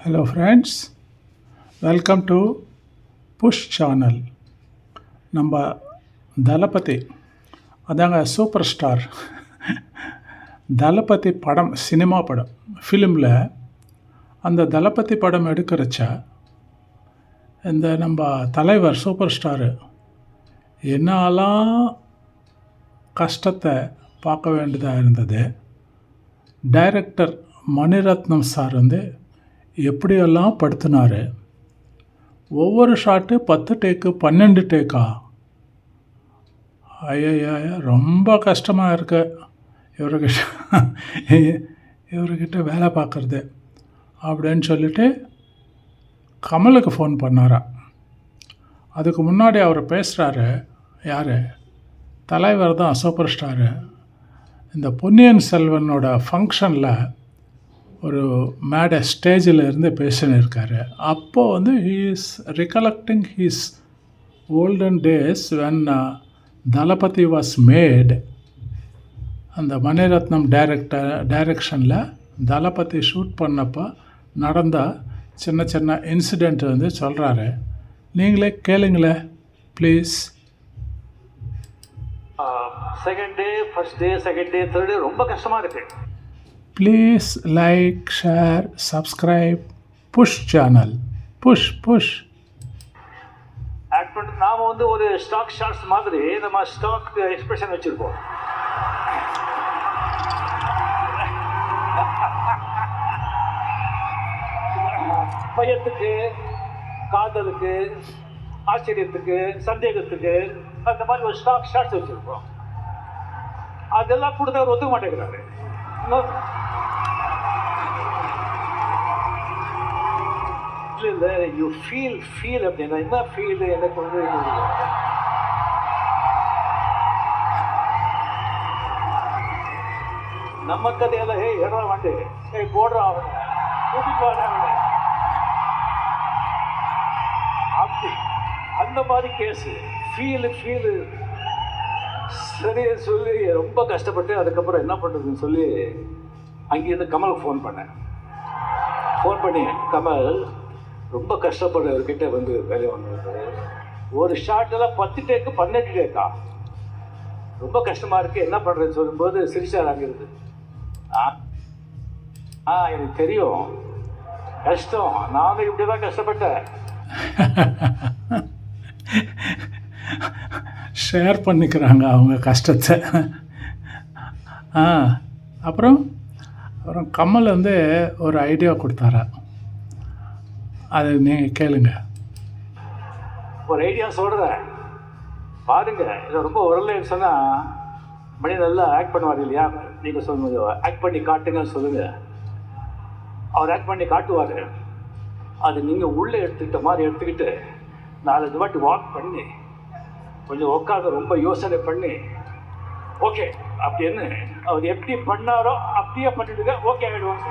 Hello friends, welcome to push channel. நம்ம தளபதி அதாங்க super star தளபதி படம், சினிமா படம், ஃபிலிமில் அந்த தளபதி படம் எடுக்கிறச்ச இந்த நம்ம தலைவர் சூப்பர் ஸ்டாரு என்னெல்லாம் கஷ்டத்தை பார்க்க வேண்டியதாக இருந்தது. டைரக்டர் மணிரத்னம் சார் எப்படியெல்லாம் படுத்தினார். ஒவ்வொரு ஷாட்டு 10 டேக்கு 12 டேக்கா. ஐயா ரொம்ப கஷ்டமாக இருக்கு இவர்கிட்ட வேலை பார்க்குறது அப்படின்னு சொல்லிட்டு கமலுக்கு ஃபோன் பண்ணாரா. அதுக்கு முன்னாடி அவர் பேசுகிறாரு. யார்? தலைவர் தான், சூப்பர் ஸ்டாரு. இந்த பொன்னியின் செல்வனோட ஃபங்க்ஷனில் ஒரு மேடை ஸ்டேஜில் இருந்து பேசினிருக்காரு. அப்போது he is recollecting his olden days when Thalapathy was made. அந்த மணிரத்னம் டைரக்ஷனில் தளபதி ஷூட் பண்ணப்போ நடந்த சின்ன சின்ன இன்சிடெண்ட் சொல்கிறாரு. நீங்களே கேளுங்களே please. Second day, first day, second day, third day ரொம்ப கஷ்டமாக இருக்குது. Please like, share, subscribe push channel. Push act பண்ணிட்டு நாம் ஒரு ஸ்டாக் ஷார்ட்ஸ் மாதிரி நம்ம ஸ்டாக் எக்ஸ்பிரஷன் வச்சுருப்போம். பயத்துக்கு, காதலுக்கு, ஆச்சரியத்துக்கு, சந்தேகத்துக்கு அந்த மாதிரி ஒரு ஸ்டாக் ஷார்ட்ஸ் வச்சுருப்போம். அதெல்லாம் கொடுத்தா அவர் ஒத்துக்க மாட்டேங்கிறாரு. இல்லை யூ ஃபீல் அப்படின்னா என்ன ஃபீல்? எனக்கு நம்ம கதையில எடா வந்து போடுறா கூட்டிட்டு வாங்க அப்படி அந்த மாதிரி கேஸு ஃபீலு சரி சொல்லி ரொம்ப கஷ்டப்பட்டு அதுக்கப்புறம் என்ன பண்ணுறதுன்னு சொல்லி அங்கேருந்து கமலுக்கு ஃபோன் பண்ணி கமல் ரொம்ப கஷ்டப்படுறவர்கிட்ட வேலையை வந்தது. ஒரு ஷாட்டில் 10 டேக்கு 12 டேக்கா. ரொம்ப கஷ்டமாக இருக்குது, என்ன பண்ணுறதுன்னு சொல்லும்போது சிரிச்சார் அங்கிருந்து. எனக்கு தெரியும் கஷ்டம், நானும் இப்படி தான் கஷ்டப்பட்டேன். ஷேர் பண்ணிக்கிறாங்க அவங்க கஷ்டத்தை. அப்புறம் கமல் ஒரு ஐடியா கொடுத்தாரா. அது நீங்கள் கேளுங்க. ஒரு ஐடியா சொல்கிறேன் பாருங்க. இதை ரொம்ப உரலைன்னு சொன்னால் மணி நல்லா ஆக்ட் பண்ணுவார் இல்லையா? நீங்கள் சொல்லுங்க, ஆக்ட் பண்ணி காட்டுங்கன்னு சொல்லுங்கள். அவர் ஆக்ட் பண்ணி காட்டுவார். அது நீங்கள் உள்ளே எடுத்துக்கிட்ட மாதிரி எடுத்துக்கிட்டு 4-5 வாட்டி வாக் பண்ணி கொஞ்சம் உட்காந்து ரொம்ப யோசனை பண்ணி ஓகே அப்படின்னு அவர் எப்படி பண்ணாரோ அப்படியே பண்ணிவிடுங்க, ஓகே ஆகிடுவாங்க.